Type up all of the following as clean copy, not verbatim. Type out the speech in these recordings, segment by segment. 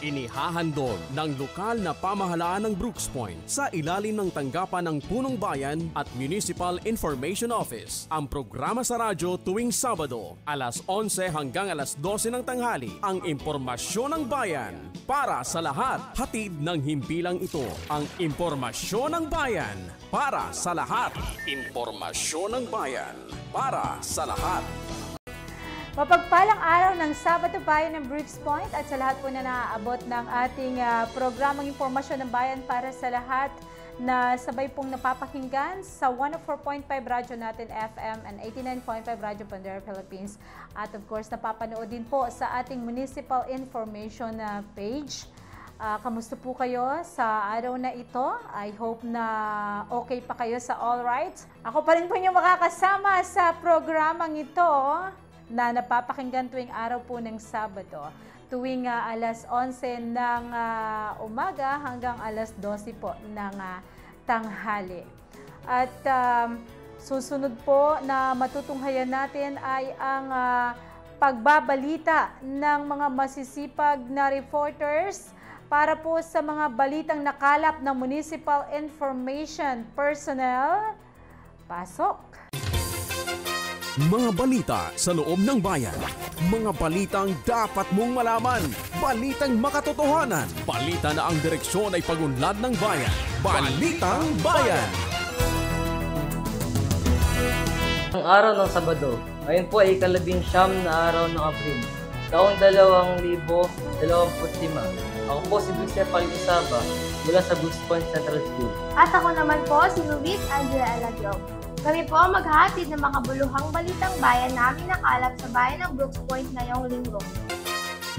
Inihahandog ng lokal na pamahalaan ng Brooks Point sa ilalim ng tanggapan ng Punong Bayan at Municipal Information Office. Ang programa sa radyo tuwing Sabado, alas 11 hanggang alas 12 ng tanghali, ang impormasyon ng bayan para sa lahat. Hatid ng himpilang ito, ang impormasyon ng bayan para sa lahat. Impormasyon ng bayan para sa lahat. Mapagpalang araw ng Sabado Bayan ng Brooks Point at sa lahat po na naaabot ng ating programang Impormasyon ng Bayan para sa lahat na sabay pong napapakinggan sa 104.5 Radyo natin FM and 89.5 Radyo Pandera Philippines. At of course, napapanood din po sa ating Municipal Information page. Kamusta po kayo sa araw na ito? I hope na okay pa kayo sa all right. Ako pa rin po yung makakasama sa programang ito na napapakinggan tuwing araw po ng Sabado, tuwing alas 11 ng umaga hanggang alas 12 po ng tanghali. At susunod po na matutunghayan natin ay ang pagbabalita ng mga masisipag na reporters para po sa mga balitang nakalap ng Municipal Information Personnel. Pasok! Mga balita sa loob ng bayan. Mga balitang dapat mong malaman. Balitang makatotohanan. Balita na ang direksyon ay pagunlad ng bayan. Balitang Bayan. Ang araw ng Sabado, ngayon po ay ika-19 na araw ng Abril, taong 2025. Ako po si Joseph Alcazaba mula sa Brooks Point Central School. At ako naman po si Luis Angela Alagyo. Kami po maghahatid ng mga buluhang balitang bayan namin nakalap sa bayan ng Brooks Point ngayong linggo.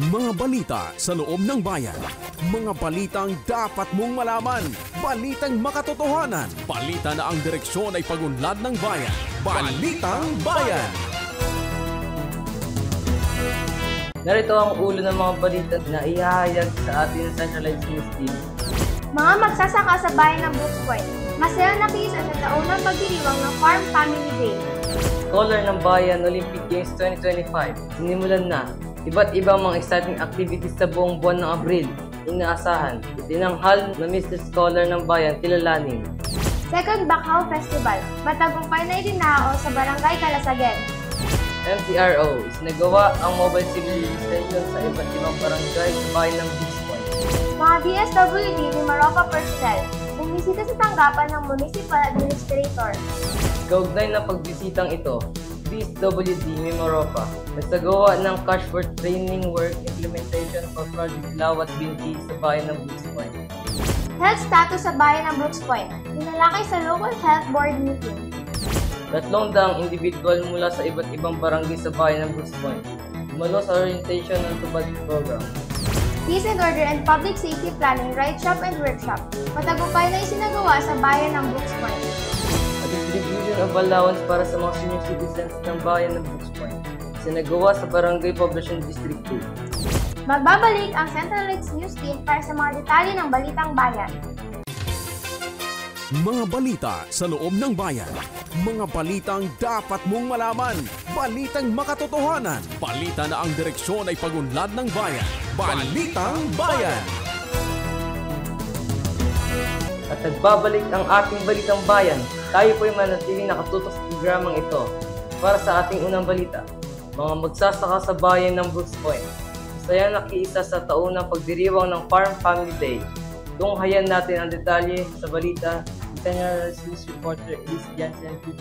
Mga balita sa loob ng bayan. Mga balitang dapat mong malaman. Balitang makatotohanan. Balita na ang direksyon ay pagunlad ng bayan. Balitang Bayan. Narito ang ulo ng mga balita na ihahayag sa ating centralized news team. Mga magsasaka sa bayan ng Brooks Point, masaya nakiisa sa taunang pagdiriwang ng Farm Family Day. Scholar ng Bayan Olympic Games 2025, sinimulan na. Iba't ibang mga exciting activities sa buong buwan ng Abril, inaasahan. Tinanghal na Mr. Scholar ng Bayan kilalanin. Second Bacaw Festival, matagumpay na itinao sa Barangay Calasagen. MTRO, isinagawa ang mobile civil registration sa iba't ibang barangay sa bayan ng Brooks Point. Mga DSWD ni Maropa personnel, bumisita sa tanggapan ng Municipal Administrator. Kaugnay na pagbisitang ito, DSWD ni Maropa, nagsagawa ng cash for training work implementation for Project Lawat Binti sa bayan ng Brooks Point. Health status sa bayan ng Brooks Point, inalakay sa local health board meeting. 300 individual mula sa iba't ibang barangay sa bayan ng Brooks Point, dumalo sa orientation ng tubad program. Peace and Order and Public Safety Planning Ride Shop and Workshop, matagumpay na isinagawa sa bayan ng Brooks Point. At distribution of allowance para sa mga senior citizens ng bayan ng Brooks Point, isinagawa sa Barangay Poblacion District 2. Magbabalik ang Centralized News Team para sa mga detalye ng Balitang Bayan. Mga balita sa loob ng bayan. Mga balitang dapat mong malaman. Balitang makatotohanan. Balita na ang direksyon ay pagunlad ng bayan. Balitang Bayan. At nagbabalik ang ating Balitang Bayan. Tayo po'y manatiling nakatutok sa programang ito. Para sa ating unang balita, mga magsasaka sa bayan ng Brooks Point. Masaya nakiisa sa taunang pagdiriwang ng Farm Family Day. Tunghayan natin ang detalye sa balita ni Senior News Reporter Elise Jansen P.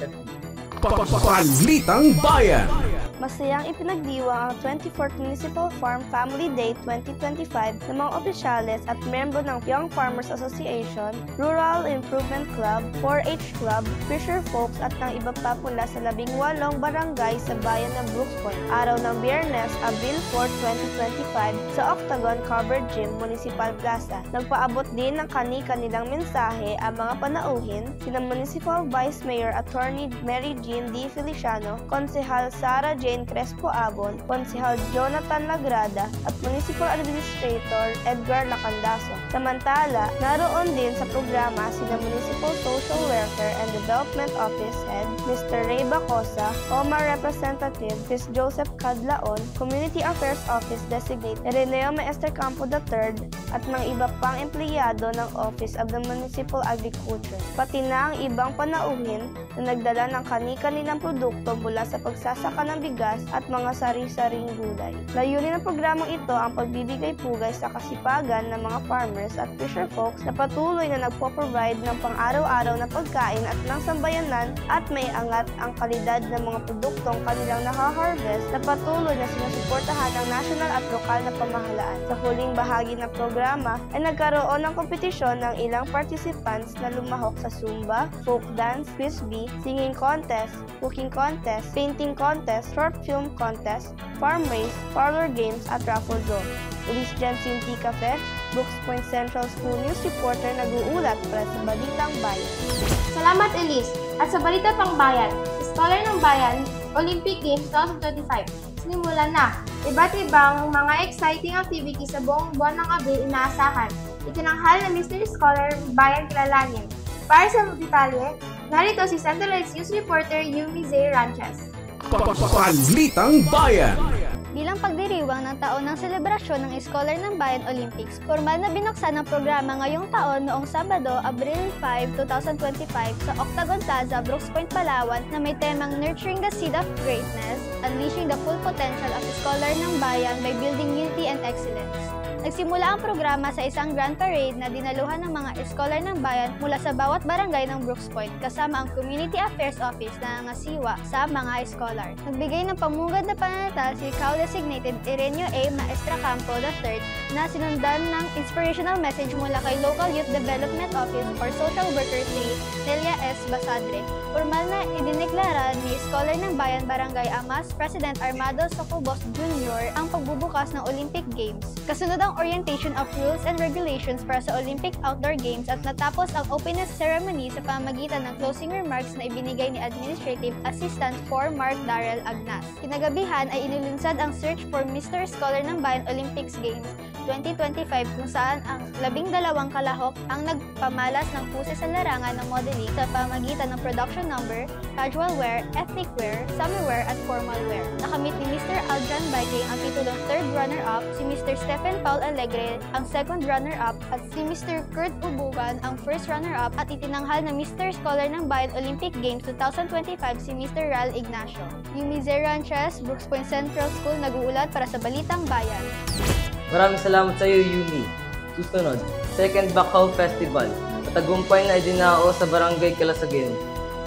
Balitang Bayan. Masayang ipinagdiwang ang 24th Municipal Farm Family Day 2025 ng mga opisyales at membro ng Young Farmers Association, Rural Improvement Club, 4-H Club, Fisher Folks at ng iba pa mula sa 18 barangay sa bayan ng Brooks Point. Araw ng Biyernes, Abril 4, 2025 sa Octagon Covered Gym, Municipal Plaza. Nagpaabot din ng kani-kanilang mensahe ang mga panauhin, sina Municipal Vice Mayor Attorney Mary Jean D. Feliciano, Konsehal Sara J. Jane Crespo Abon, Konsehal Jonathan Lagrada at Municipal Administrator Edgar Lacandaso. Samantala, naroon din sa programa sina Municipal Social Welfare and Development Office Head Mr. Ray Bacosa, OMA Representative Ms. Joseph Cadlaon, Community Affairs Office Designate Ireneo Maester Campo III at mga iba pang empleyado ng Office of the Municipal Agriculture. Pati na ang ibang panauhin na nagdala ng kani-kanilang produkto mula sa pagsasaka ng bigas at mga sari-saring gulay. Layunin ng programang ito ang pagbibigay pugay sa kasipagan ng mga farmers at fisher folks na patuloy na nagpo-provide ng pang-araw-araw na pagkain at ng sambayanan at may angat ang kalidad ng mga produktong kanilang nahaharvest na patuloy na sinusuportahan ng national at lokal na pamahalaan. Sa huling bahagi ng programa ay nagkaroon ng kompetisyon ng ilang participants na lumahok sa Zumba, folk dance, quiz bee, singing contest, cooking contest, painting contest, short film contest, farm race, parlor games at raffle draw. Ulis Jensen T. Cafe, Brooks Point Central School News Reporter nag-uulat para sa Balitang Bayan. Salamat, Elise! At sa Balita Pang Bayan, Scholar ng Bayan, Olympic Games 2025. Sinimulan na. Iba't ibang mga exciting activities sa buong buwan ng Abril inaasahan. Itinanghal na Mr. Scholar Bayan kilalanin. Para sa detalye, narito si Central News Reporter Yumi Zay Ranches. Balitang Bayan! Bilang pagdiriwang ng taon ng selebrasyon ng Scholar ng Bayan Olympics, formal na binuksan ang programa ngayong taon noong Sabado, Abril 5, 2025 sa Octagon Plaza, Brooks Point, Palawan na may temang Nurturing the Seed of Greatness, Unleashing the Full Potential of the Scholar ng Bayan by Building Unity and Excellence. Nagsimula ang programa sa isang grand parade na dinaluhan ng mga Scholar ng Bayan mula sa bawat barangay ng Brooks Point kasama ang Community Affairs Office na nangasiwa sa mga Scholar. Nagbigay ng pamungad na pananatal si CAO Designated Ireneo A. Maestra Campo III na sinundan ng inspirational message mula kay Local Youth Development Office or Social Worker 3, Nelia S. Basadre. Formal na idineklara ni Scholar ng Bayan Barangay Amas President Armando Socobos Jr. ang pagbubukas ng Olympic Games. Kasunod ang orientation of rules and regulations para sa Olympic Outdoor Games at natapos ang openness ceremony sa pamamagitan ng closing remarks na ibinigay ni Administrative Assistant 4 Mark Darrell Agnas. Kinagabihan ay inilunsad ang search for Mr. Scholar ng Bayan Olympics Games 2025 kung saan ang 12 kalahok ang nagpamalas ng husay sa larangan ng modeling sa pamamagitan ng production number, casual wear, ethnic wear, summer wear at formal wear. Nakamit ni Mr. Aldran Biking ang titulong 3rd runner-up, si Mr. Stephen Paul Alegre ang 2nd runner-up at si Mr. Kurt Ubugan ang 1st runner-up at itinanghal na Mr. Scholar ng Bayan Olympic Games 2025 si Mr. Ral Ignacio. Yumi Zay Ranches, Brooks Point Central School nag-uulat para sa Balitang Bayan. Maraming salamat sa iyo, Yumi. Susunod, Second Bacau Festival. Matagumpay na idinao sa Barangay Calasaguin.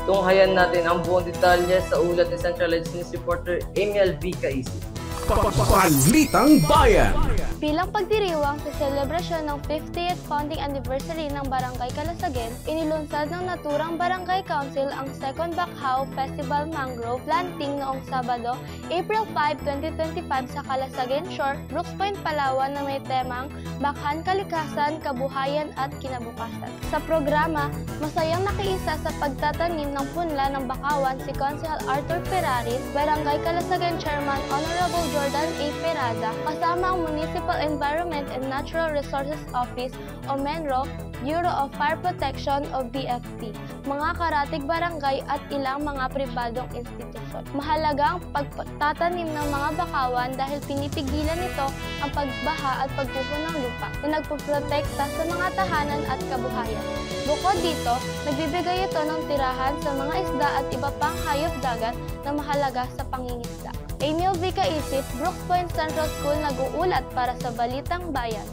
Tunghayan natin ang buong detalye sa ulat ni Central News Reporter Emil V. Caisi. Balitang Bayan! Bilang pagdiriwang sa selebrasyon ng 50th founding anniversary ng Barangay Calasaguin, inilunsad ng naturang Barangay Council ang Second Bacau Festival Mangrove Planting noong Sabado, April 5, 2025 sa Calasaguin Shore, Brooks Point, Palawan na may temang Bakhan, Kalikasan, Kabuhayan at Kinabukasan. Sa programa, masayang nakiisa sa pagtatanim ng punla ng bakawan si Konsehal Arthur Ferraris, Barangay Calasaguin Chairman Honorable Jordan A. Peraza, kasama ang Municipal Environment and Natural Resources Office o MENRO, Bureau of Fire Protection o BFP, mga karatig barangay at ilang mga pribadong institusyon. Mahalaga ang pagtatanim ng mga bakawan dahil pinipigilan nito ang pagbaha at pagkuho ng lupa na nagpoprotekta sa mga tahanan at kabuhayan. Bukod dito, nagbibigay ito ng tirahan sa mga isda at iba pang hayop dagat na mahalaga sa pangingisda. Emil V. Caisi, Brooks Point Central School nag-uulat para sa Balitang Bayan.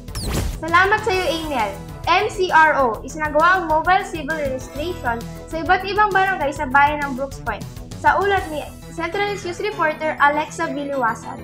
Salamat sa iyo, Emil. MCRO, isinagawa ang mobile civil registration sa iba't ibang barangay sa bayan ng Brooks Point. Sa ulat ni Central News Reporter Alexa Biliwasan.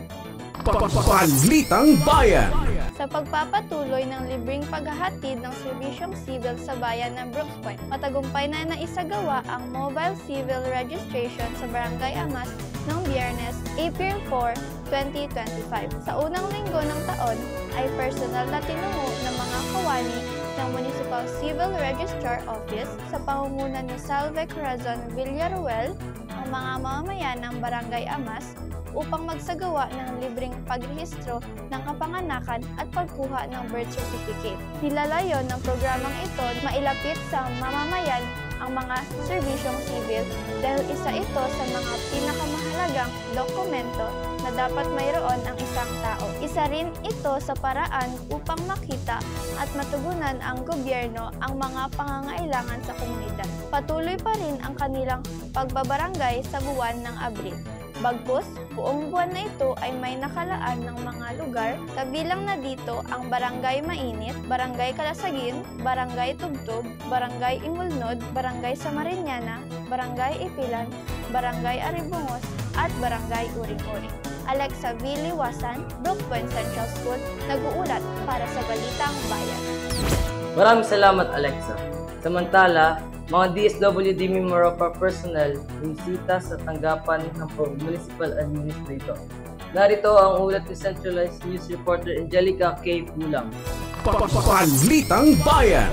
Balitang Bayan! Sa pagpapatuloy ng libreng paghahatid ng serbisyong civil sa bayan ng Brooks Point, matagumpay na naisagawa ang mobile civil registration sa Barangay Amas noong Biyernes, April 4, 2025. Sa unang linggo ng taon ay personal na tinungo ng mga kawani ng Municipal Civil Registrar Office sa pangunguna ni Salve Corazon Villaruel ang mga mamamayan ng Barangay Amas upang magsagawa ng libreng pagrehistro ng kapanganakan at pagkuha ng birth certificate. Nilalayon ng programang ito mailapit sa mamamayan ang mga serbisyong sibil dahil isa ito sa mga pinakamahalagang dokumento na dapat mayroon ang isang tao. Isa rin ito sa paraan upang makita at matugunan ang gobyerno ang mga pangangailangan sa komunidad. Patuloy pa rin ang kanilang pagbabarangay sa buwan ng Abril. Bagkus, buong buwan na ito ay may nakalaan ng mga lugar, kabilang na dito ang Barangay Mainit, Barangay Kalasagin, Barangay Tugtog, Barangay Imulnod, Barangay Samariñana, Barangay Ipilan, Barangay Aribungos, at Barangay Uring-Uring. Alexa V. Liwasan, Brooks Point Central School, nag-uulat para sa Balitang Bayan. Maraming salamat, Alexa. Samantala, mga DSWD Mimaropa personnel bumisita sa tanggapan ng Municipal Administrator. Narito ang ulat ni Centralized News Reporter Angelica K. Pulang. Balitang Bayan!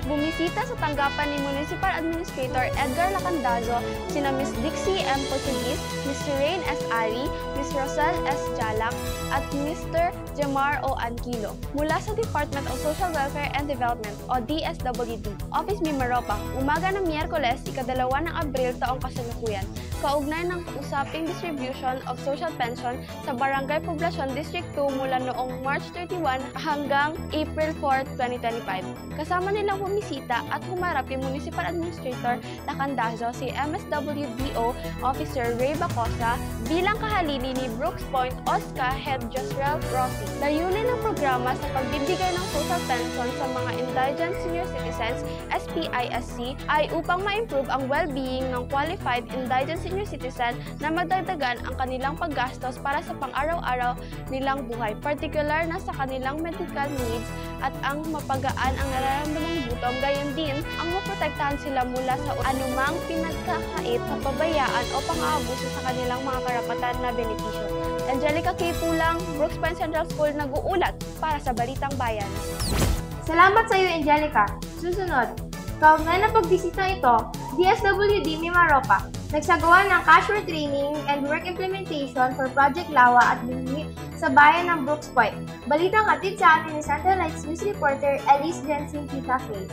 Bumisita sa tanggapan ni Municipal Administrator Edgar Lacandazo sina Ms. Dixie M. Portuguese, Mr. Rain S. Ali, Ms. Rosel S. Jalak, at Mr. Jamar O. Anquilo. Mula sa Department of Social Welfare and Development o DSWD, Office Mimaropa, umaga ng Miyerkules, ika-2 ng Abril taong kasalukuyan, kaugnay ng usaping distribution of social pension sa Barangay Poblacion District 2 mula noong March 31 hanggang April 4, 2025. Kasama nilang bumisita at humarap ni Municipal Administrator Lacandazo si MSWDO Officer Ray Bacosa bilang kahalili ni Brooks Point OSCA Head Josrel Rossi. Layunin ng programa sa pagbibigay ng social pension sa mga indigent senior citizens SPISC ay upang ma-improve ang well-being ng qualified indigent senior citizen na madagdagan ang kanilang paggastos para sa pang-araw-araw nilang buhay, particular na sa kanilang medical needs at ang mapagaan ang nararamdamang gutom, gayon din ang maprotektahan sila mula sa anumang pinagkakait na pabayaan o pang-aabuso sa kanilang mga karapatan na benepisyo. Angelica K. Pulang, Brooks Point Central School, nag-uulat para sa Balitang Bayan. Salamat sa iyo, Angelica. Susunod, kaugnay ng pagbisita ito, DSWD Mimaropa, nagsagawa ng casual training and work implementation for Project Lawa at Binhi sa bayan ng Brooks Point. Balitang hatid sa atin ni Centralized News Reporter Elise Jensen Tita Faye.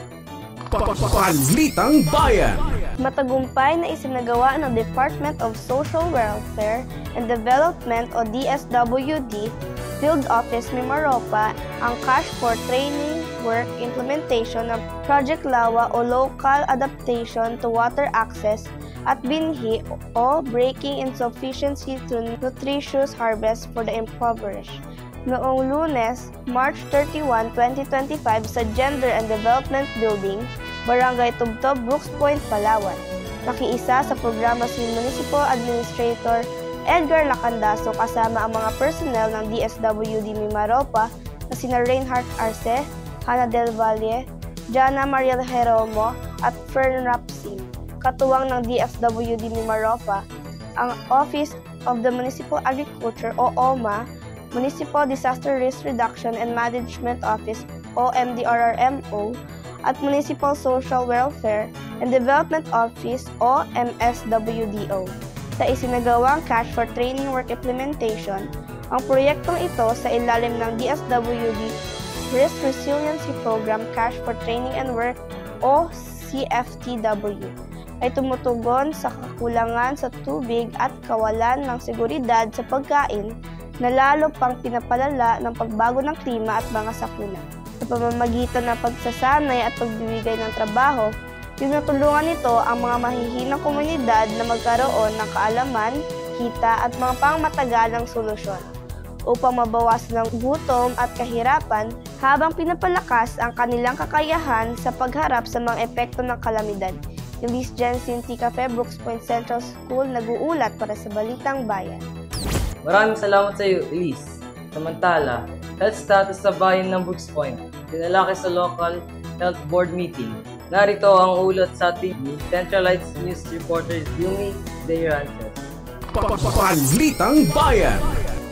Balitang Bayan! Matagumpay na isinagawa ng Department of Social Welfare and Development o DSWD Field Office Mimaropa ang cash for training work implementation ng Project Lawa o Local Adaptation to Water Access at Binhi o Breaking Insufficiency to Nutritious Harvest for the Impoverished. Noong Lunes, March 31, 2025 sa Gender and Development Building, Barangay Tubtob, Brooks Point, Palawan. Nakiisa sa programa si Municipal Administrator Edgar Lacandazo kasama ang mga personnel ng DSWD Mimaropa na sina Reinhardt Arce, Hannah Del Valle, Jana Mariel Jeromo at Fern Rapsin. Katuwang ng DSWD Mimaropa, ang Office of the Municipal Agriculture o OMA, Municipal Disaster Risk Reduction and Management Office o MDRRMO, at Municipal Social Welfare and Development Office o MSWDO. Sa isinagawang Cash for Training Work Implementation, ang proyektong ito sa ilalim ng DSWD Risk Resiliency Program Cash for Training and Work o CFTW ay tumutugon sa kakulangan sa tubig at kawalan ng seguridad sa pagkain na lalo pang pinapalala ng pagbago ng klima at mga sakuna. Sa pamamagitan ng pagsasanay at pagbibigay ng trabaho, tinutulungan nito ang mga mahihinang komunidad na magkaroon ng kaalaman, kita at mga pangmatagalang solusyon upang mabawasan ang gutom at kahirapan habang pinapalakas ang kanilang kakayahan sa pagharap sa mga epekto ng kalamidad. Elise Jensen Tika Fe, Brooks Point Central School, nag-uulat para sa Balitang Bayan. Maraming salamat sa iyo, Elise. Samantala, health status sa bayan ng Brooks Point, pinalaki sa local health board meeting. Narito ang ulat sa ating Centralized News Reporter Yumi De Rances. Balitang Bayan!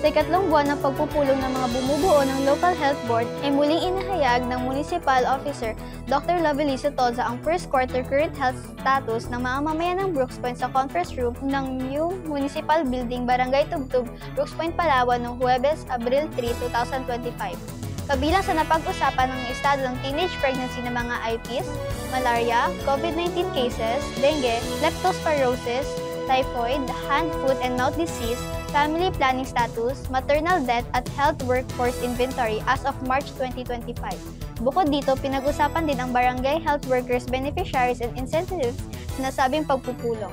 Sa ikatlong buwan ng pagpupulong ng mga bumubuo ng Local Health Board ay muling inahayag ng Municipal Officer Dr. Lovelisa Toza ang first quarter current health status ng mga mamayan ng Brooks Point sa conference room ng New Municipal Building, Barangay Tubtub, Brooks Point, Palawan noong Huwebes, Abril 3, 2025. Kabilang sa napag-usapan ng estado ng teenage pregnancy ng mga IPs, malaria, COVID-19 cases, dengue, leptospirosis, typhoid, hand, foot, and mouth disease, family planning status, maternal death at health workforce inventory as of March 2025. Bukod dito, pinag-usapan din ang barangay health workers, beneficiaries, and incentives na nasabing pagpupulong.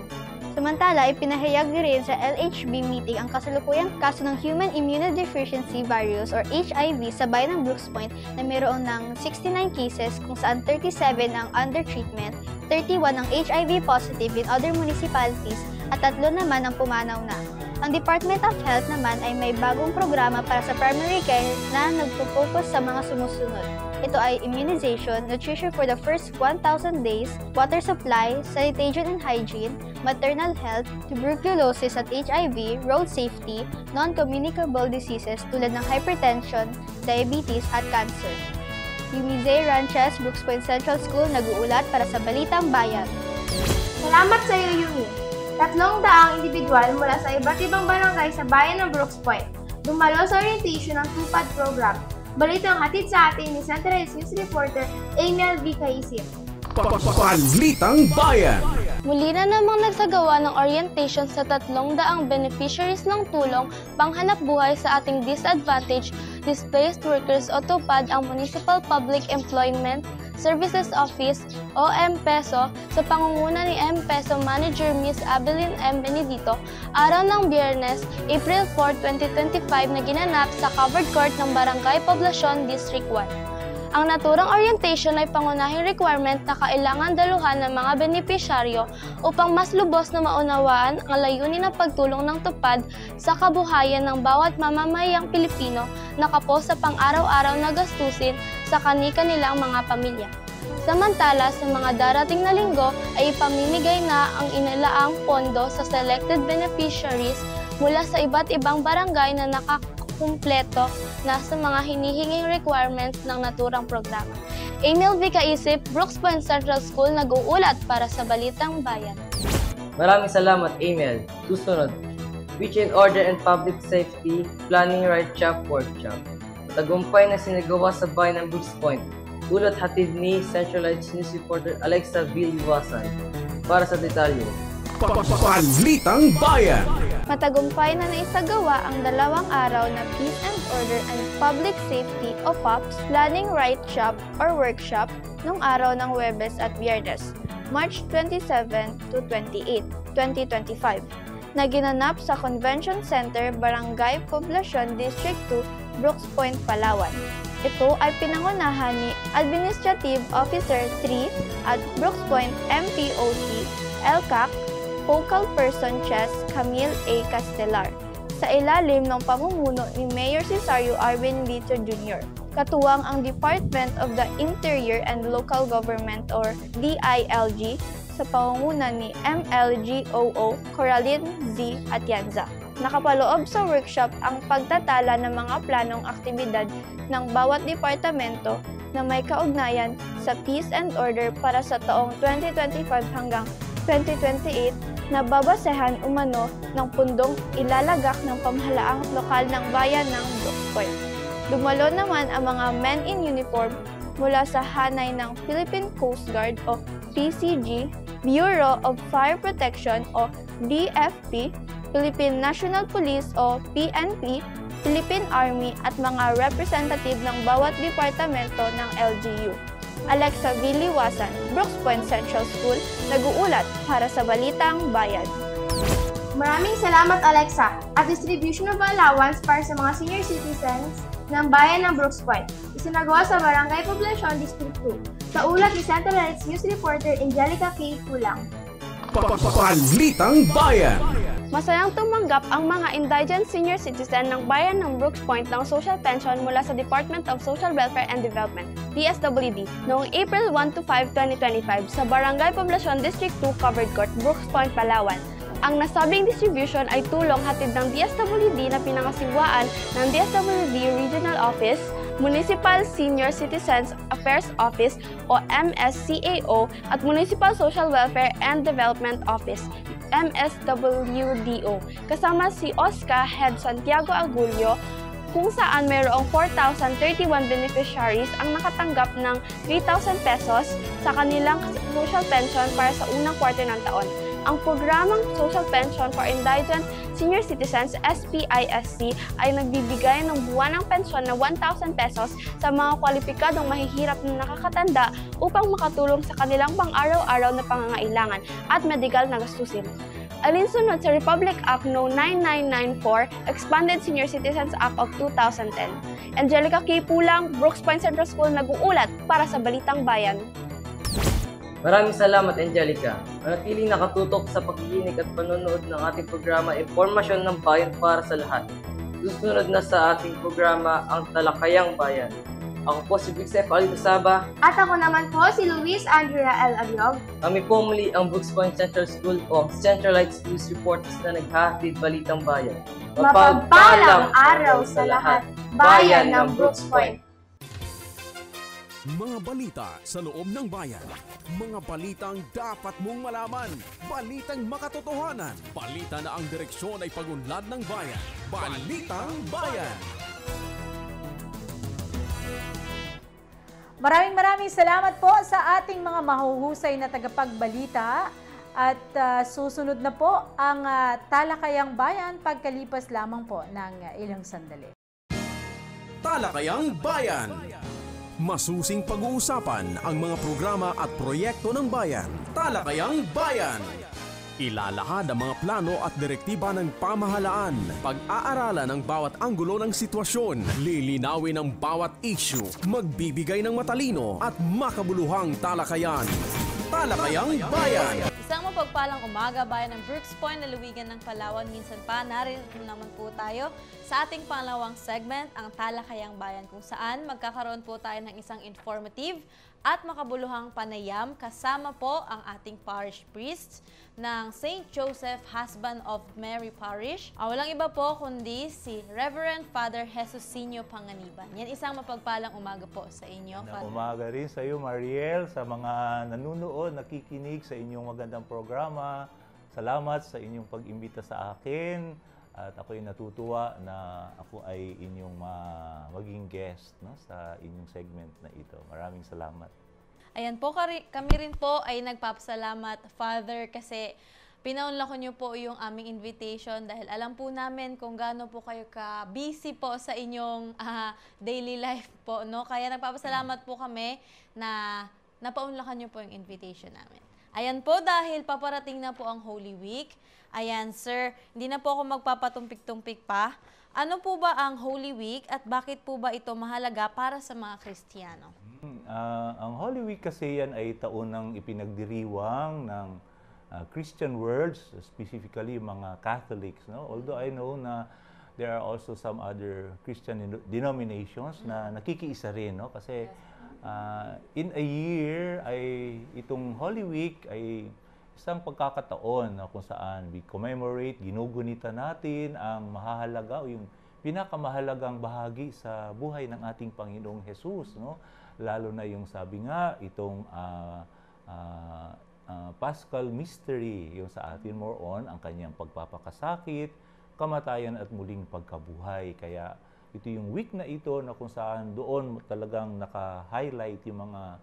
Samantala, ipinahayag rin sa LHB meeting ang kasalukuyang kaso ng Human Immunodeficiency Virus or HIV sa bayan ng Brooks Point na mayroon ng 69 cases kung saan 37 ang under treatment, 31 ang HIV positive in other municipalities at 3 naman ang pumanaw na. Ang Department of Health naman ay may bagong programa para sa primary care na nagpo-focus sa mga sumusunod. Ito ay immunization, nutrition for the first 1,000 days, water supply, sanitation and hygiene, maternal health, tuberculosis at HIV, road safety, non-communicable diseases tulad ng hypertension, diabetes at cancer. Yumize Ranches, Brooks Point Central School, nag-uulat para sa Balitang Bayan. Salamat sa iyo, Yumi. 300 individual mula sa iba't ibang barangay sa bayan ng Brooks Point dumalo sa orientation ng TUPAD program. Balitang hatid sa atin ni Central News Reporter Emil V. Kaisip. Balitang Bayan. Muli na namang nagsagawa ng orientation sa 300 beneficiaries ng tulong panghanap buhay sa ating disadvantaged displaced workers o TUPAD ang Municipal Public Employment Services Office o MPESO sa pangunguna ni MPESO Manager Ms. Abelin M. Benedito araw ng Biyernes, April 4, 2025 na ginanap sa covered court ng Barangay Poblacion, District 1. Ang naturang orientation ay pangunahing requirement na kailangan daluhan ng mga benepisyaryo upang mas lubos na maunawaan ang layunin ng pagtulong ng TUPAD sa kabuhayan ng bawat mamamayang Pilipino na kapos sa pang-araw-araw na gastusin sa kani-kanilang mga pamilya. Samantala, sa mga darating na linggo ay ipamimigay na ang inilaang pondo sa selected beneficiaries mula sa iba't ibang barangay na kumpleto na sa mga hinihinging requirements ng naturang programa. Emil V. Kaisip, Brooks Point Central School, nag-uulat para sa Balitang Bayan. Maraming salamat, Emil. Susunod, Which in Order and Public Safety Planning Right Chop Workshop. Tagumpay na sinagawa sa bayan ng Brooks Point. Ulat hatid ni Centralized News Reporter Alexa Viliwasan. Para sa detalye. Balitang Bayan. Matagumpay na naisagawa ang 2 araw na Peace and Order and Public Safety o POPS Planning Right Shop or Workshop noong araw ng Huwebes at Biyernes, March 27 to 28, 2025, na ginanap sa Convention Center, Barangay Poblacion, District 2, Brooks Point, Palawan. Ito ay pinangunahan ni Administrative Officer 3 at Brooks Point MPOC, LCAC, Focal Person Chess Camille A. Castelar, sa ilalim ng pamumuno ni Mayor Cesario Arvin Lito Jr. Katuwang ang Department of the Interior and Local Government or DILG sa pangunguna ni MLGOO Coraline Z. Atienza. Nakapaloob sa workshop ang pagtatala ng mga planong aktibidad ng bawat departamento na may kaugnayan sa Peace and Order para sa taong 2025 hanggang 2028 na babasehan umano ng pundong ilalagak ng pamahalaang lokal ng bayan ng Brooks Point. Dumalo naman ang mga men in uniform mula sa hanay ng Philippine Coast Guard o PCG, Bureau of Fire Protection o BFP, Philippine National Police o PNP, Philippine Army at mga representative ng bawat departamento ng LGU. Alexa Viliwasan, Brooks Point Central School, nag-uulat para sa Balitang Bayan. Maraming salamat, Alexa, at distribution of allowance para sa mga senior citizens ng bayan ng Brooks Point. Isinagawa sa Barangay Poblacion, District 2. Sa ulat ni Central News Reporter Angelica K. Kulang. Balitang Bayan. Masayang tumanggap ang mga indigent senior citizen ng bayan ng Brooks Point ng social pension mula sa Department of Social Welfare and Development, DSWD, noong April 1 to 5, 2025 sa Barangay Poblacion, District 2, Covered Court, Brooks Point, Palawan. Ang nasabing distribution ay tulong hatid ng DSWD na pinangasiwaan ng DSWD Regional Office, Municipal Senior Citizens Affairs Office o MSCAO at Municipal Social Welfare and Development Office, MSWDO, kasama si OSCA Head Santiago Agulio, kung saan mayroong 4,031 beneficiaries ang nakatanggap ng 3,000 pesos sa kanilang social pension para sa unang quarter ng taon. Ang programang Social Pension for Indigent Senior Citizens, SPISC, ay nagbibigay ng buwanang pensyon na 1,000 pesos sa mga kwalipikadong mahihirap na nakakatanda upang makatulong sa kanilang pang-araw-araw na pangangailangan at medikal na gastusin. Alinsunod sa Republic Act No. 9994, Expanded Senior Citizens Act of 2010. Angelica K. Pulang, Brooks Point Central School nag-uulat para sa Balitang Bayan. Maraming salamat, Angelica. Manatiling nakatutok sa pakikinig at panonood ng ating programa Impormasyon ng Bayan para sa lahat. Susunod na sa ating programa ang Talakayang Bayan. Ako po si Big Sef Alito Saba. At ako naman po si Luis Andrea L. Abiog. Kami po muli ang Brooks Point Central School o Centralized News Reporters na naghahatid Balitang Bayan. Mapagpalang araw sa lahat, bayan ng Brooks Point. Mga balita sa loob ng bayan. Mga balitang dapat mong malaman. Balitang makatotohanan. Balita na ang direksyon ay pagunlad ng bayan. Balitang Bayan. Maraming salamat po sa ating mga mahuhusay na tagapagbalita. At susunod na po ang Talakayang Bayan pagkalipas lamang po ng ilang sandali. Talakayang Bayan. Masusing pag-uusapan ang mga programa at proyekto ng bayan. Talakayang Bayan. Ilalahad ang mga plano at direktiba ng pamahalaan. Pag-aaralan ang bawat anggulo ng sitwasyon. Lilinawin ang bawat issue. Magbibigay ng matalino at makabuluhang talakayan. Talakayang Bayan. Isang mapagpalang umaga, bayan ng Brooks Point, lalawigan ng Palawan. Minsan pa, narito naman po tayo sa ating pangalawang segment, ang Talakayang Bayan, kung saan magkakaroon po tayo ng isang informative at makabuluhang panayam. Kasama po ang ating parish priest ng St. Joseph Husband of Mary Parish. Walang iba po kundi si Reverend Father Jesusinio Panganiban. Yan isang mapagpalang umaga po sa inyo, Father. Umaga rin sa iyo, Mariel, sa mga nanunood, nakikinig sa inyong magandang programa. Salamat sa inyong pag-imbita sa akin. At ako'y natutuwa na ako ay inyong maging guest, no, sa inyong segment na ito. Maraming salamat. Ayan po, kami rin po ay nagpapasalamat, Father, kasi pinaunlak niyo po yung aming invitation dahil alam po namin kung gaano po kayo ka-busy po sa inyong daily life po, no? Kaya nagpapasalamat po kami na napaunlakan niyo po yung invitation namin. Ayan po, dahil paparating na po ang Holy Week. Ayan, sir, hindi na po ako magpapatumpik-tumpik pa. Ano po ba ang Holy Week at bakit po ba ito mahalaga para sa mga Kristiyano? Ang Holy Week kasi yan ay taon ng ipinagdiriwang ng Christian worlds, specifically mga Catholics. No? Although I know na there are also some other Christian denominations na nakikiisa rin. No? Kasi in a year, itong Holy Week ay isang pagkakataon na kung saan we commemorate, ginugunita natin ang mahahalaga o yung pinakamahalagang bahagi sa buhay ng ating Panginoong Jesus, no? Lalo na yung sabi nga, itong Paschal Mystery, yung sa atin more on, ang kanyang pagpapakasakit, kamatayan at muling pagkabuhay. Kaya ito yung week na ito na kung saan doon talagang naka-highlight yung mga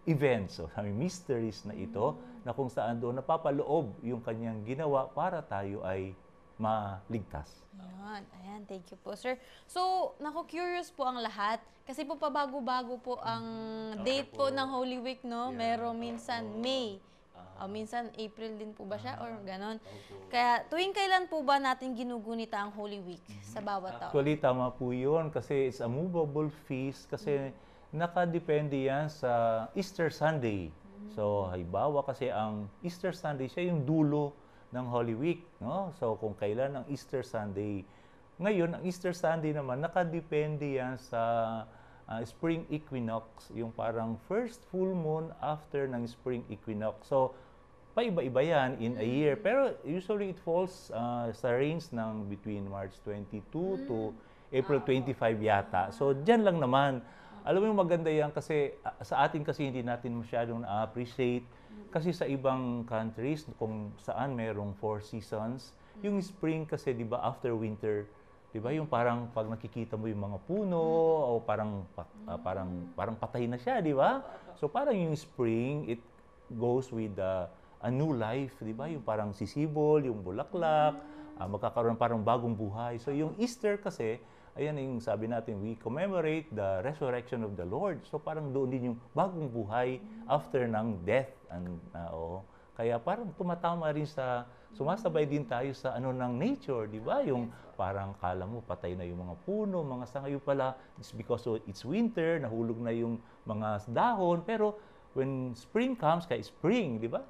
events o mysteries na ito na kung saan doon napapaloob yung kanyang ginawa para tayo ay maligtas. Ayan, thank you po, sir. So, curious po ang lahat kasi po pabago-bago po ang date po ng Holy Week, no? Meron minsan May, minsan April din po ba siya or ganon. Kaya tuwing kailan po ba natin ginugunita ang Holy Week sa bawat taon? Actually, tama po yun kasi it's a movable feast kasi nakadepende yan sa Easter Sunday. So, halimbawa kasi ang Easter Sunday, siya yung dulo ng Holy Week. No? So, kung kailan ang Easter Sunday. Ngayon, ang Easter Sunday naman, nakadepende yan sa spring equinox, yung parang first full moon after ng spring equinox. So, paiba-iba yan in a year. Pero usually it falls sa range ng between March 22 to April 25 yata. So, dyan lang naman. Alam mo yung maganda yan kasi sa atin kasi hindi natin masyadong na-appreciate. Kasi sa ibang countries, kung saan merong 4 seasons, yung spring kasi, di ba, after winter, di ba, yung parang pag nakikita mo yung mga puno, o parang patay na siya, di ba? So, parang yung spring, it goes with a new life, di ba? Yung parang sisibol, yung bulaklak, magkakaroon parang bagong buhay. So, yung Easter kasi, ayan yung sabi natin, we commemorate the resurrection of the Lord. So parang doon din yung bagong buhay after ng death. Kaya parang tumatama rin sumasabay din tayo sa ng nature, di ba? Yung parang kala mo patay na yung mga puno, mga sanga, yung pala, it's because it's winter, nahulog na yung mga dahon, pero when spring comes, kaya spring, di ba?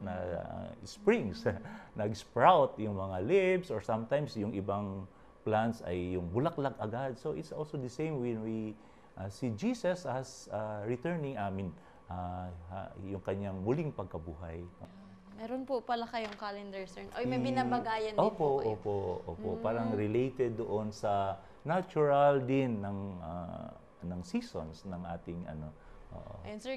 Springs, nag-sprout yung mga leaves, or sometimes yung ibang plants ay yung bulaklak agad. So it's also the same when we see Jesus as returning, yung kanyang muling pagkabuhay. Meron po pala kayong calendar, sir. Oy, may binabagayan din po kayo. Opo. Parang related doon sa natural din ng seasons ng ating Ayun, sir,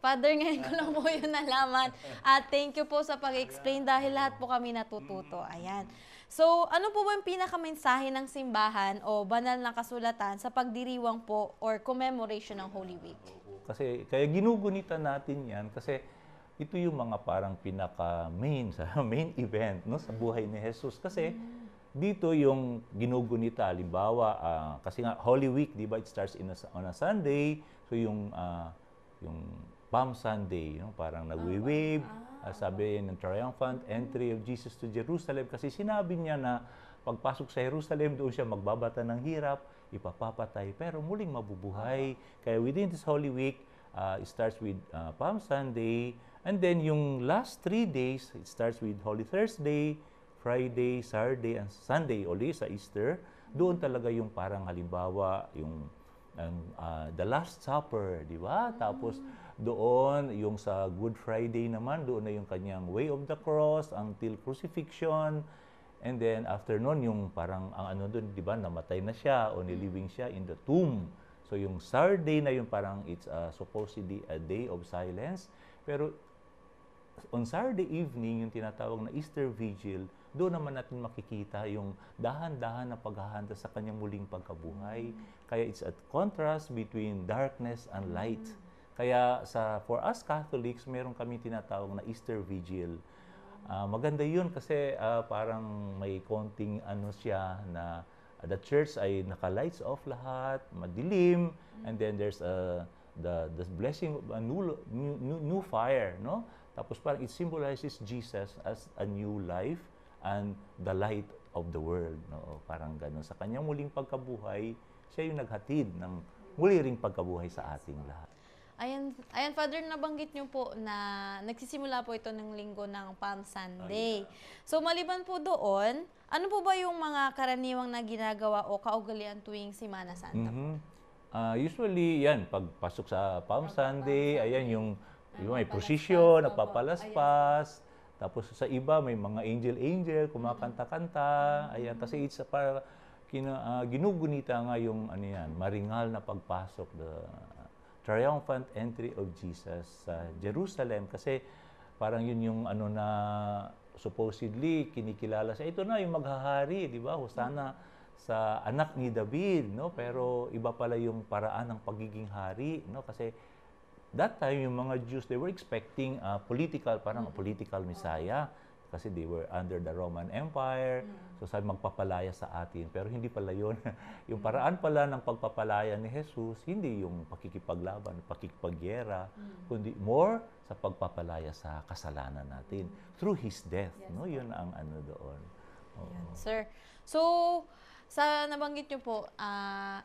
Father, ngayon ko lang po yun nalaman. At thank you po sa pag-explain dahil lahat po kami natututo. Ayan. So, ano po ba yung pinakamensahe ng simbahan o banal na kasulatan sa pagdiriwang po or commemoration ng Holy Week? Kasi, kaya ginugunitan natin yan kasi ito yung mga parang pinaka-main event sa buhay ni Jesus. Kasi dito yung ginugunita, halimbawa, kasi nga Holy Week, di ba, it starts on a Sunday, so yung Palm Sunday, parang nagwe-wave, sabi ng triumphant entry of Jesus to Jerusalem, kasi sinabi niya na pagpasok sa Jerusalem, doon siya magbabata ng hirap, ipapapatay, pero muling mabubuhay. Kaya within this Holy Week, it starts with Palm Sunday, and then yung last 3 days, it starts with Holy Thursday, Friday, Saturday, and Sunday, uli sa Easter. Doon talaga yung parang halimbawa, yung the Last Supper, di ba? Tapos doon, yung sa Good Friday naman, doon na yung kanyang Way of the Cross, until crucifixion. And then after nun, yung parang, doon, di ba, namatay na siya o nilibing siya in the tomb. So yung Saturday na yung parang it's supposedly a day of silence. Pero on Saturday evening, yung tinatawag na Easter Vigil, doon naman natin makikita yung dahan-dahan na paghahanda sa kanyang muling pagkabuhay. Kaya it's a contrast between darkness and light. Kaya for us Catholics, meron kami tinatawag na Easter Vigil. Maganda yun kasi parang may konting siya na the church ay naka-lights off lahat, madilim, and then there's the blessing of a new fire, no? Tapos parang it symbolizes Jesus as a new life and the light of the world, no? Parang gano'n. Sa kanyang muling pagkabuhay, siya yung naghatid ng muli ring pagkabuhay sa ating lahat. Ayan, Father, nabanggit niyo po na nagsisimula po ito ng linggo ng Palm Sunday. So, maliban po doon, ano po ba yung mga karaniwang na ginagawa o kaugalian tuwing Semana Santa po? Usually, yan, pagpasok sa Palm Sunday, ayan yung may procession, nagpapalaspas. Tapos sa iba, may mga angel, kumakanta-kanta. Ayan, kasi it's para ginugunita nga yung maringal na pagpasok, the triumphant entry of Jesus sa Jerusalem. Kasi parang yun yung na supposedly kinikilala siya. Ito na yung maghahari, di ba? Hosana sa anak ni David, no? Pero iba pala yung paraan ng pagiging hari, no? Kasi that time, yung mga Jews, they were expecting parang a political Messiah. Kasi they were under the Roman Empire. So sabi, magpapalaya sa atin. Pero hindi pala yun. Yung paraan pala ng pagpapalaya ni Jesus, hindi yung pakikipaglaban, pakikipagyera, kundi more sa pagpapalaya sa kasalanan natin. Through His death. No? Yun ang doon. Yan, sir. So, sa nabanggit nyo po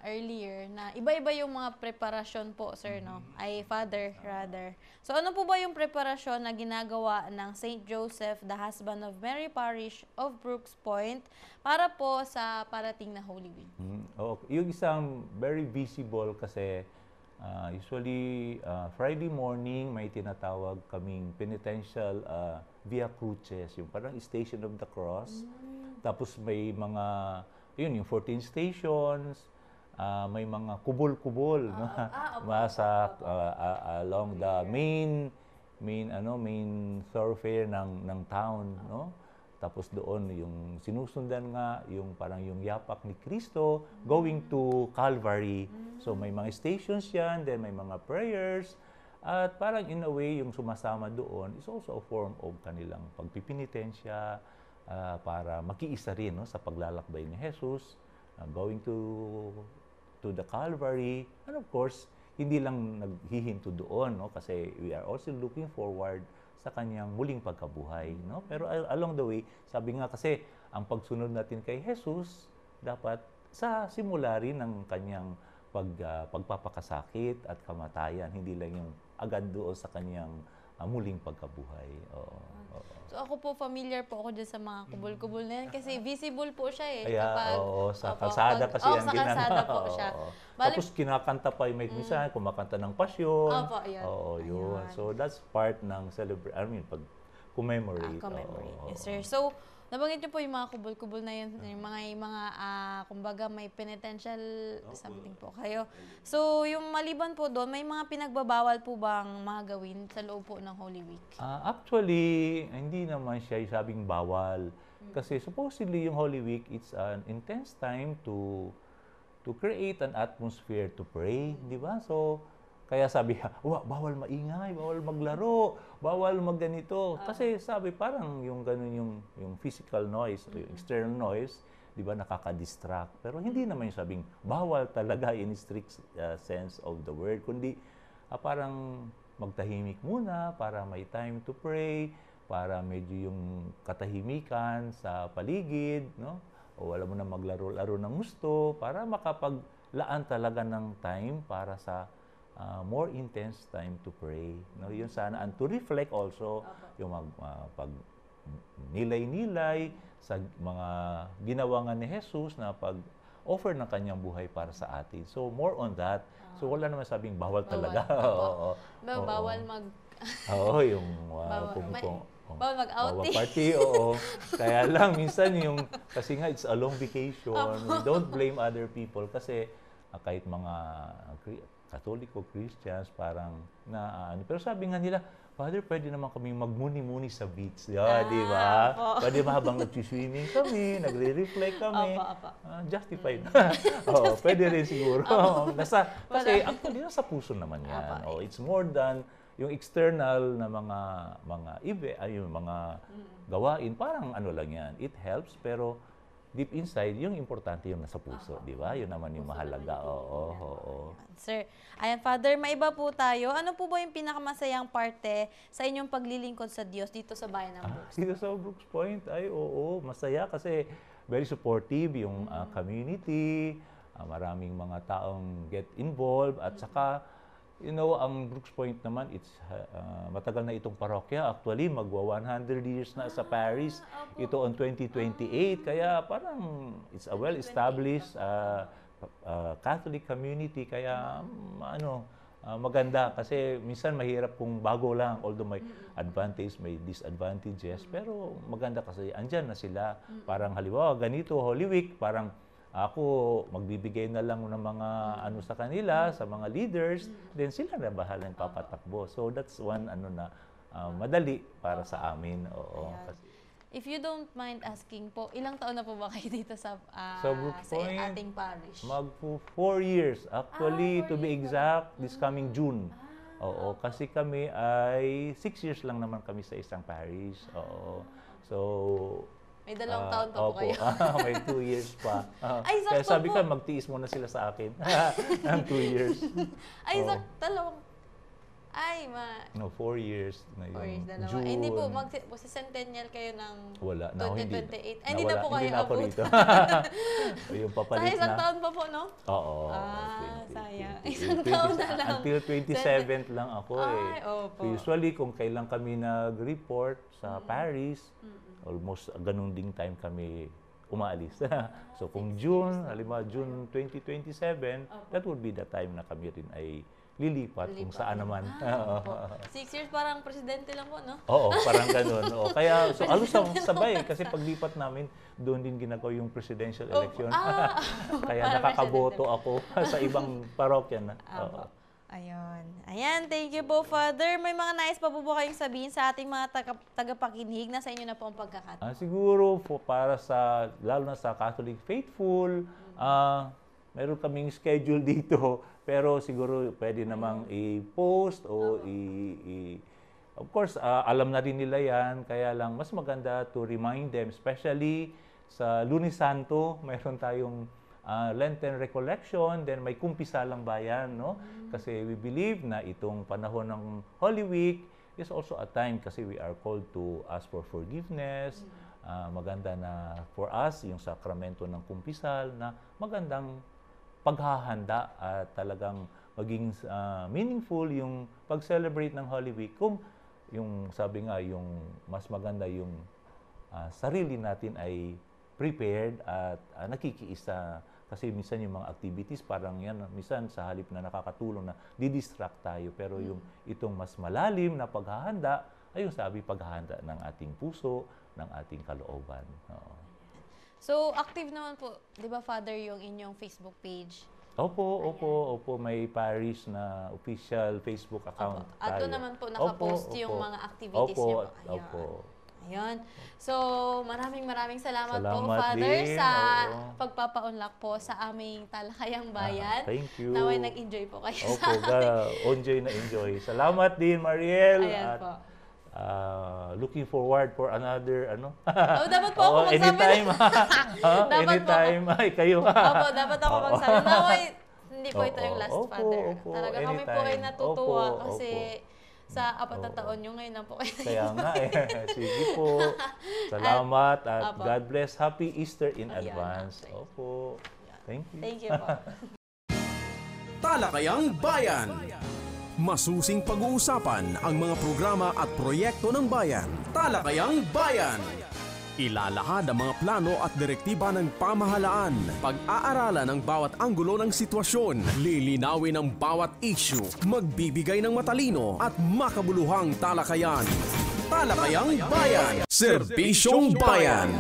earlier na iba-iba yung mga preparasyon po, sir, no? Ay, Father, rather. So, ano po ba yung preparasyon na ginagawa ng St. Joseph, the husband of Mary Parish of Brooks Point, para po sa parating na Holy Week? Yung isang very visible kasi Usually, Friday morning, may tinatawag kaming penitential Via Cruces, yung parang Station of the Cross. Tapos may mga, yung 14 stations, may mga kubol-kubol along the main thoroughfare ng town, no? Tapos doon yung sinusundan nga yung parang yung yapak ni Kristo going to Calvary. So may mga stations yan, then may mga prayers, at parang in a way yung sumasama doon is also a form of kanilang pagpipinitensya para makiisa rin, no, sa paglalakbay ni Jesus, going to the Calvary. And of course, hindi lang naghihinto doon, no, kasi we are also looking forward sa kanyang muling pagkabuhay, no? Pero along the way, sabi nga kasi, ang pagsunod natin kay Jesus dapat sa simula rin ng kanyang pagpapakasakit at kamatayan, hindi lang yung agad doon sa kanyang muling pagkabuhay. Oo. So ako po, familiar po ako dyan sa mga kubol-kubol na yan kasi visible po siya eh. Kaya, sa kalsada kasi yan sa kalsada po siya. Tapos kinakanta pa, may minsan kumakanta ng pasyon. Opo, yan. Oo, yun. So that's part ng commemorate. Yes, sir. So, nabanggit niyo po yung mga kubol-kubol na yun, yung mga kumbaga may penitential something po kayo. So, yung maliban po doon, may mga pinagbabawal po bang mga gawin sa loob po ng Holy Week? Actually, hindi naman siya sabing bawal. Kasi supposedly yung Holy Week, it's an intense time to create an atmosphere to pray, di ba? So, kaya sabi, bawal maingay, bawal maglaro, bawal magganito. Kasi sabi, parang yung ganun yung physical noise, yung external noise, di ba, nakaka-distract. Pero hindi naman yung sabing bawal talaga in strict sense of the word, kundi parang magtahimik muna para may time to pray, para medyo yung katahimikan sa paligid, no? O wala mo na maglaro-laro ng gusto, para makapaglaan talaga ng time para sa more intense time to pray, no? Yun sana, and to reflect also yung pag nilay-nilay sa mga ginawa nga ni Jesus na pag-offer ng kanyang buhay para sa atin. So more on that. So wala naman sabing bawal talaga. Bawal yung bawal mag-outing. Party, oo. Kaya lang minsan kasi nga it's a long vacation. We don't blame other people kasi kahit mga Katoliko, Christians, parang pero sabi nga nila, Father, pwede naman kami magmuni-muni sa beach. Di ba? Pwede ba habang nag-swimming kami, nagre-reflect kami. Justified. Pwede rin siguro. Kasi actually, nasa puso naman yan. It's more than yung external na mga gawain. Parang ano lang yan. It helps, pero deep inside, yung importante yung nasa puso, di ba? Yun naman yung mahalaga. Oo. Sir, ayan, Father, maiba po tayo. Ano po ba yung pinakamasayang parte sa inyong paglilingkod sa Diyos dito sa bayan ng Brooks? Dito sa Brooks Point, masaya kasi very supportive yung community, maraming mga taong get involved, at saka, ang Brooks Point naman, it's matagal na itong parokya. Actually, magwa 100 years na sa parish. Ito on 2028. Kaya parang it's a well-established Catholic community. Kaya maganda. Kasi minsan mahirap kung bago lang. Although may advantage, may disadvantages. Pero maganda kasi andyan na sila. Parang halimbawa, ganito, Holy Week, parang ako magbibigay na lang ng mga sa kanila, sa mga leaders, then sila na bahalang papatakbo. So that's one madali para sa amin. Oo. If you don't mind asking po, ilang taon na po ba kayo dito sa Brooks Point, ating parish? 4 years. Actually, to be exact, this coming June. Oo, kasi kami ay 6 years lang naman kami sa isang parish. Oo. So, may 2 taon pa po kayo. May 2 years pa. Ay, kaya sabi ko, magtiis muna sila sa akin. Ng 2 years. Ay, 4 years na yun. 4 years, June. Hindi po, magsicentennial kayo ng 2028. Hindi na po kayo abot. Yung papalit na. Sa isang taon pa po, no? Oo. Sayang. Isang taon na lang. Until 27th lang ako opo. Usually, kung kailan kami nag-report sa Paris, almost ganun ding time kami umaalis. So kung June, halimbawa June 2027, that would be the time na kami rin ay lilipat kung saan naman. 6 years parang presidente lang po, no? Oo, parang ganun. Oo. Kaya, so alos sabay, kasi paglipat namin, doon din ginagawa yung presidential election. Kaya nakakaboto ako sa ibang parokya na. Ayun. Ayan, thank you po, Father. May mga nais pa po kayong sabihin sa ating mga tagapakinig na sa inyo na po ang pagkakataon? Siguro, para sa, lalo na sa Catholic faithful, meron kaming schedule dito, pero siguro pwede namang i-post o of course, alam na rin nila yan, kaya lang mas maganda to remind them, especially sa Lunes Santo, mayroon tayong Lenten Recollection, then may kumpisalang bayan, no? Kasi we believe na itong panahon ng Holy Week is also a time kasi we are called to ask for forgiveness. Maganda na for us yung sakramento ng kumpisal na magandang paghahanda at talagang maging meaningful yung pag-celebrate ng Holy Week. Kung yung sabi nga, yung mas maganda yung sarili natin ay prepared at nakikiisa. Kasi minsan yung mga activities, parang yan, minsan sa halip na nakakatulong na didistract tayo. Pero yung itong mas malalim na paghahanda, ay yung sabi, paghahanda ng ating puso, ng ating kalooban. So, active naman po, di ba, Father, yung inyong Facebook page? Opo. May parish na official Facebook account. At doon naman po nakapost yung mga activities niyo po. Ayun. So, maraming salamat po, Father, sa pagpapaunlak po sa aming talakayang bayan. Thank you. Naway nag-enjoy po kayo sa atin. Enjoy. Salamat din, Mariel. Ayan po. Looking forward for another, dapat po ako magsabi. Anytime. Anytime. Ay, kayo ha. Dapat ako magsabi. Naway, hindi po ito yung last, Father. Talaga kami po ay natutuwa kasi sa 4 na taon nyo ngayon na po kayo. Kaya nga Sige po. Salamat at God bless. Happy Easter in advance. Opo. Thank you. Thank you po. Talakayang Bayan. Masusing pag-uusapan ang mga programa at proyekto ng bayan. Talakayang Bayan. Ilalahad ang mga plano at direktiba ng pamahalaan. Pag-aaralan ang bawat anggulo ng sitwasyon. Lilinawin ang bawat issue. Magbibigay ng matalino at makabuluhang talakayan. Talakayang Bayan. Serbisyong Bayan.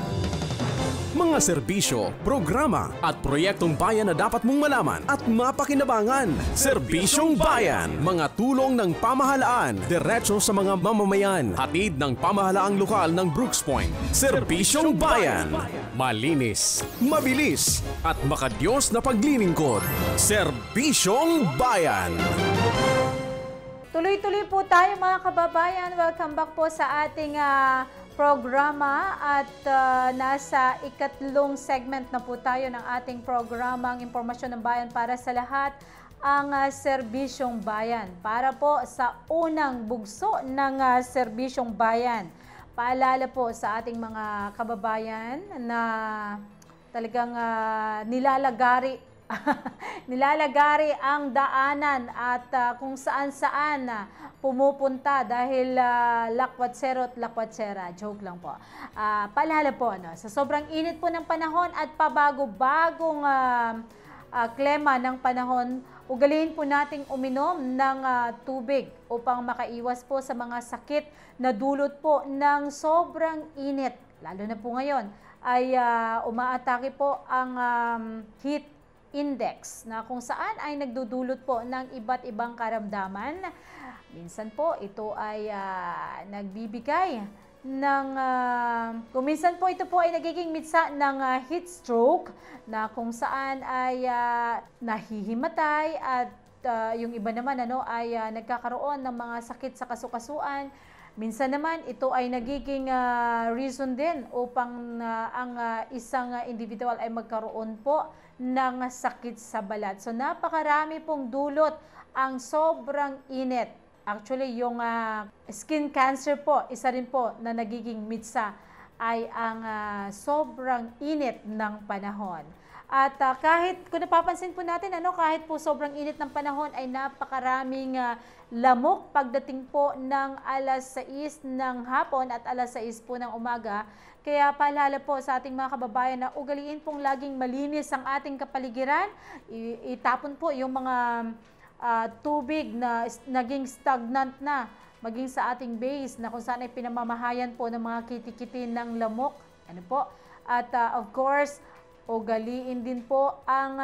Mga serbisyo, programa at proyektong bayan na dapat mong malaman at mapakinabangan. Serbisyong Bayan. Mga tulong ng pamahalaan, diretso sa mga mamamayan. Hatid ng pamahalaang lokal ng Brooks Point. Serbisyong Bayan. Malinis, mabilis at makadiyos na paglilingkod. Serbisyong Bayan. Tuloy-tuloy po tayo mga kababayan. Welcome back po sa ating programa at nasa ikatlong segment na po tayo ng ating programang Impormasyon ng Bayan para sa lahat, ang Serbisyong Bayan. Para po sa unang bugso ng Serbisyong Bayan. Paalala po sa ating mga kababayan na talagang nilalagari ang daanan at kung saan-saan pumupunta dahil lakwat-sero at lakwat-sera. Joke lang po. Paalala po, sa sobrang init po ng panahon at pabago-bagong klema ng panahon, ugaliin po nating uminom ng tubig upang makaiwas po sa mga sakit na dulot po ng sobrang init. Lalo na po ngayon ay umaatake po ang heat index na kung saan ay nagdudulot po ng iba't ibang karamdaman. Minsan po ito ay nagbibigay ng kung minsan po ito po ay nagiging mitsa ng heat stroke na kung saan ay nahihimatay at yung iba naman ay nagkakaroon ng mga sakit sa kasukasuan. Minsan naman ito ay nagiging reason din upang ang isang individual ay magkaroon po ng sakit sa balat. So napakarami pong dulot ang sobrang init. Actually, yung skin cancer po, isa rin po na nagiging mitsa ay ang sobrang init ng panahon. At kahit, kung napapansin po natin, kahit po sobrang init ng panahon ay napakaraming lamok pagdating po ng alas 6 ng hapon at alas 6 po ng umaga. Kaya paalala po sa ating mga kababayan na ugaliin pong laging malinis ang ating kapaligiran. Itapon po yung mga tubig na naging stagnant na, maging sa ating base na kung saan ay pinamamahayan po ng mga kitikiti ng lamok. Ano po? At of course, ugaliin din po ang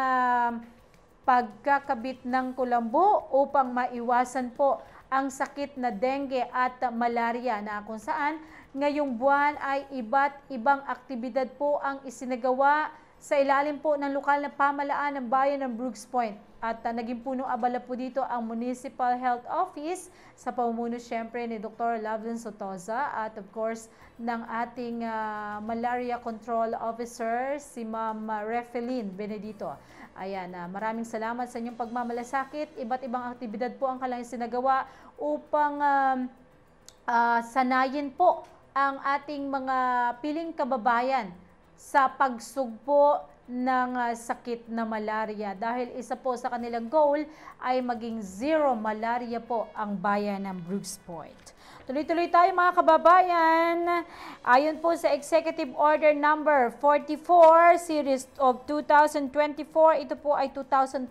pagkakabit ng kulambo upang maiwasan po ang sakit na dengue at malaria na kung saan ngayong buwan ay iba't ibang aktibidad po ang isinagawa sa ilalim po ng lokal na pamahalaan ng bayan ng Brooks Point. At naging punong abala po dito ang Municipal Health Office sa pamumuno siyempre ni Dr. Lavin Sotoza at of course ng ating Malaria Control Officer si Ma'am Refeline Benedito. Ayan, maraming salamat sa inyong pagmamalasakit. Iba't ibang aktibidad po ang kailangan sinagawa upang sanayin po ang ating mga piling kababayan sa pagsugpo ng sakit na malaria dahil isa po sa kanilang goal ay maging zero malaria po ang bayan ng Brooks Point. Tuloy-tuloy tayo mga kababayan. Ayon po sa Executive Order number 44 Series of 2024, ito po ay 2024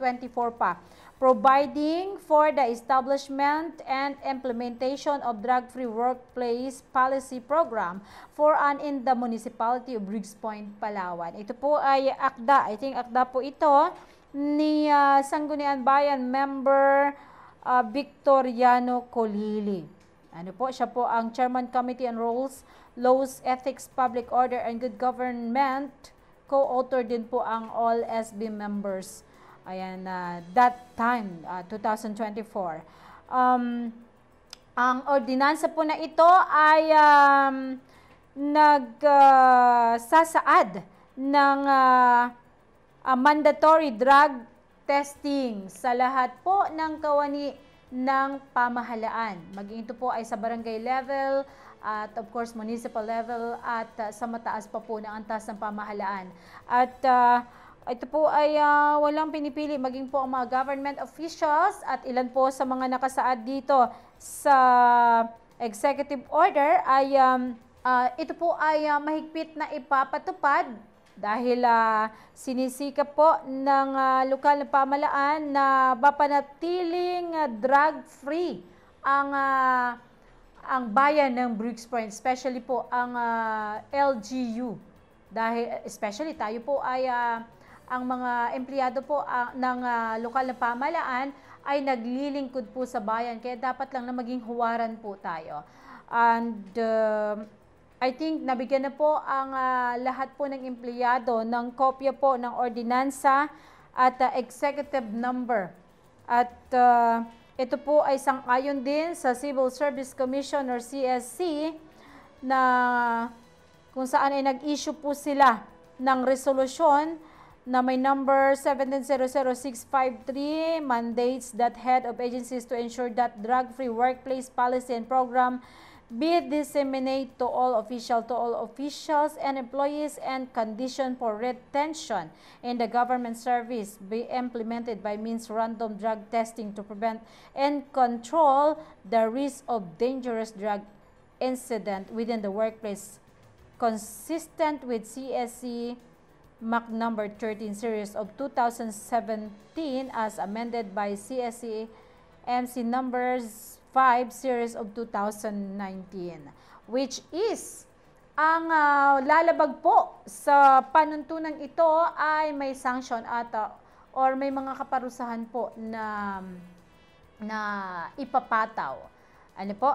pa. Providing for the establishment and implementation of drug-free workplace policy program for and in the municipality of Brooks Point, Palawan. Ito po ay akda, I think akda po ito ni Sangguniang Bayan member Victoriano Colili. Ano po, siya po ang Chairman Committee on Rules, Laws, Ethics, Public Order and Good Government. Co-author din po ang all SB members. Ayan, that time, 2024. Ang ordinansa po na ito ay nagsasaad ng mandatory drug testing sa lahat po ng kawani ng pamahalaan. Maging ito po ay sa barangay level at of course municipal level at sa mataas pa po ng antas ng pamahalaan. At ito po ay walang pinipili, maging po ang mga government officials at ilan po sa mga nakasaad dito sa executive order ay ito po ay mahigpit na ipapatupad dahil sinisikap po ng lokal na pamahalaan na mapanatiling drug-free ang bayan ng Brooks Point, especially po ang LGU. Dahil especially tayo po ay ang mga empleyado po ng lokal na pamahalaan ay naglilingkod po sa bayan. Kaya dapat lang na maging huwaran po tayo. And I think nabigyan na po ang lahat po ng empleyado ng kopya po ng ordinansa at executive number. At ito po ay sang-ayon din sa Civil Service Commission or CSC na kung saan ay nag-issue po sila ng resolusyon na may number 1700653 mandates that head of agencies to ensure that drug-free workplace policy and program be disseminated to all officials and employees and condition for retention in the government service be implemented by means random drug testing to prevent and control the risk of dangerous drug incident within the workplace consistent with CSC MAC number 13 series of 2017 as amended by CSC MC numbers 5 series of 2019, which is ang lalabag po sa panuntunan ito ay may sanction at or may mga kaparusahan po na ipapataw. Ano po?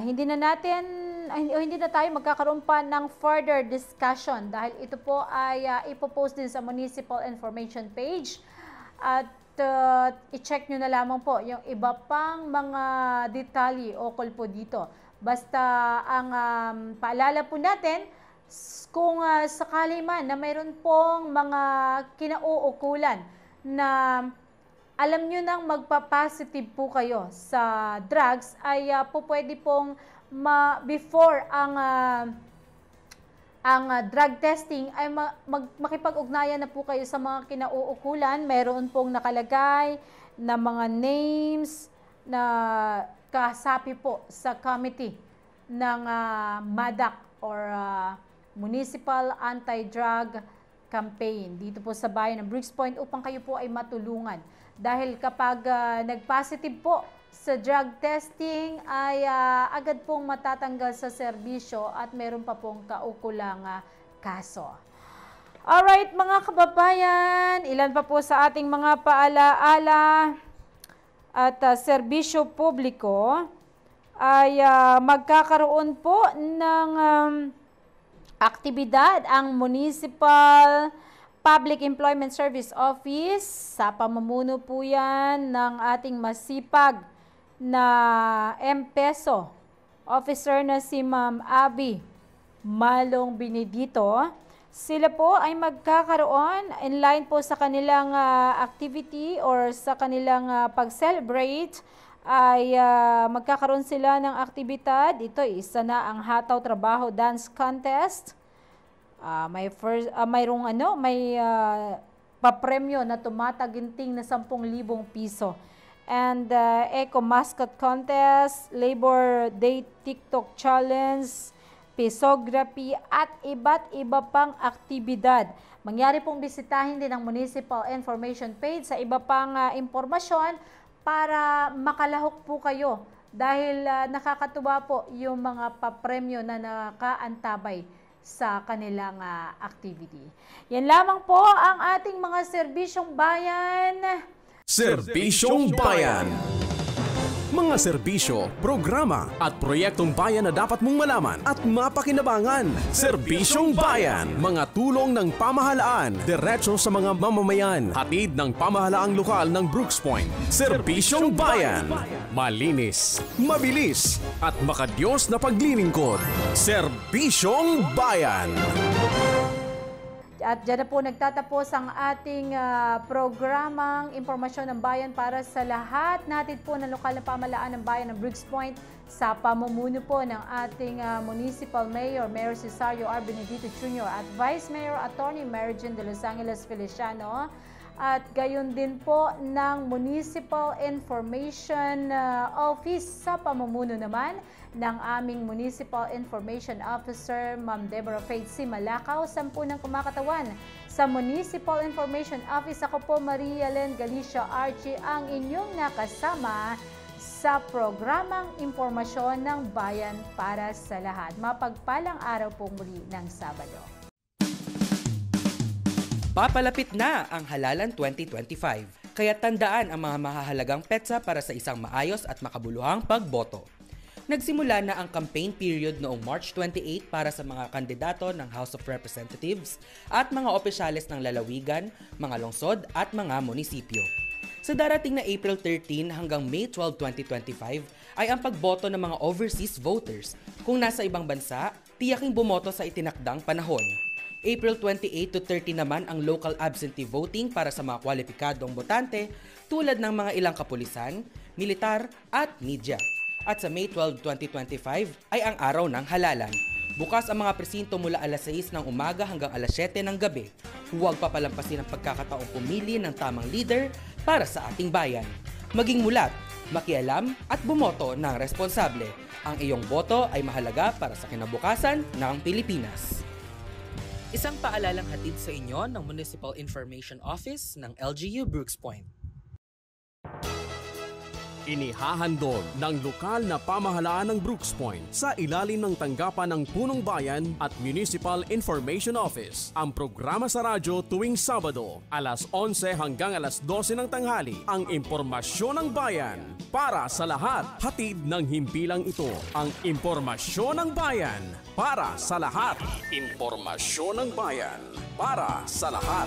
Hindi na tayo magkakaroon pa ng further discussion dahil ito po ay ipopost din sa municipal information page at i-check nyo na lamang po yung iba pang mga detalye ukol po dito. Basta ang paalala po natin kung sakali man na mayroon pong mga kinauukulan na alam nyo nang magpa-positive po kayo sa drugs, ay po pwede pong before ang drug testing ay makipag-ugnayan na po kayo sa mga kinauukulan. Mayroon pong nakalagay na mga names na kasapi po sa committee ng MADAC or Municipal Anti-Drug Campaign dito po sa bayan ng Brooks Point upang kayo po ay matulungan Dahil kapag nag-positive po sa drug testing ay agad pong matatanggal sa serbisyo at meron pa pong kaukulang kaso. Alright mga kababayan, ilan pa po sa ating mga paalaala at serbisyo publiko ay magkakaroon po ng aktibidad ang Municipal Public Employment Service Office. Sa pamumuno po yan ng ating masipag na MPESO officer na si Ma'am Abby Malong Benedito. Sila po ay magkakaroon in line po sa kanilang activity or sa kanilang pag-celebrate ay magkakaroon sila ng aktibidad. Ito isa na ang Hataw Trabaho Dance Contest. May papremyo na tumataginting na 10,000 piso. And Eco Mascot Contest, Labor Day TikTok Challenge, Pisography at iba't iba pang aktibidad. Mangyari pong bisitahin din ang Municipal Information page sa iba pang impormasyon para makalahok po kayo dahil nakakatuwa po yung mga papremyo na nakaantabay sa kanilang activity. Yan lamang po ang ating mga serbisyong bayan. Serbisyong Bayan. Mga serbisyo, programa at proyektong bayan na dapat mong malaman at mapakinabangan. Serbisyong Bayan. Mga tulong ng pamahalaan, diretso sa mga mamamayan. Hatid ng pamahalaang lokal ng Brooks Point. Serbisyong Bayan. Malinis, mabilis at makadiyos na paglilingkod. Serbisyong Bayan. At dyan na po nagtatapos ang ating programang Impormasyon ng Bayan para sa lahat natin po ng lokal na pamahalaan ng bayan ng Brooks Point sa pamumuno po ng ating Municipal Mayor, Mayor Cesario R. Benedito Jr. at Vice Mayor Attorney Maryjen de Los Angeles Feliciano at gayon din po ng Municipal Information Office sa pamumuno naman ng aming Municipal Information Officer, Ma'am Deborah Faith C. Malakaw, 10 ng kumakatawan. Sa Municipal Information Office, ako po Maria Len Galicia Archie, ang inyong nakasama sa programang Impormasyon ng Bayan para sa lahat. Mapagpalang araw po muli ng Sabado. Papalapit na ang Halalan 2025, kaya tandaan ang mga mahahalagang petsa para sa isang maayos at makabuluhang pagboto. Nagsimula na ang campaign period noong March 28 para sa mga kandidato ng House of Representatives at mga opisyales ng lalawigan, mga lungsod at mga munisipyo. Sa darating na April 13 hanggang May 12, 2025 ay ang pagboto ng mga overseas voters. Kung nasa ibang bansa, tiyaking bumoto sa itinakdang panahon. April 28 to 30 naman ang local absentee voting para sa mga kwalipikadong botante tulad ng mga ilang kapulisan, militar at media. At sa May 12, 2025 ay ang araw ng halalan. Bukas ang mga presinto mula alas 6 ng umaga hanggang alas 7 ng gabi. Huwag papalampasin ang pagkakataong pumili ng tamang leader para sa ating bayan. Maging mulat, makialam at bumoto ng responsable. Ang iyong boto ay mahalaga para sa kinabukasan ng Pilipinas. Isang paalalang hatid sa inyo ng Municipal Information Office ng LGU Brooks Point. Inihahandog ng lokal na pamahalaan ng Brooks Point sa ilalim ng tanggapan ng Punong Bayan at Municipal Information Office. Ang programa sa radyo tuwing Sabado, alas 11 hanggang alas 12 ng tanghali, ang Impormasyon ng Bayan para sa lahat. Hatid ng himpilang ito, ang Impormasyon ng Bayan para sa lahat. Impormasyon ng Bayan para sa lahat.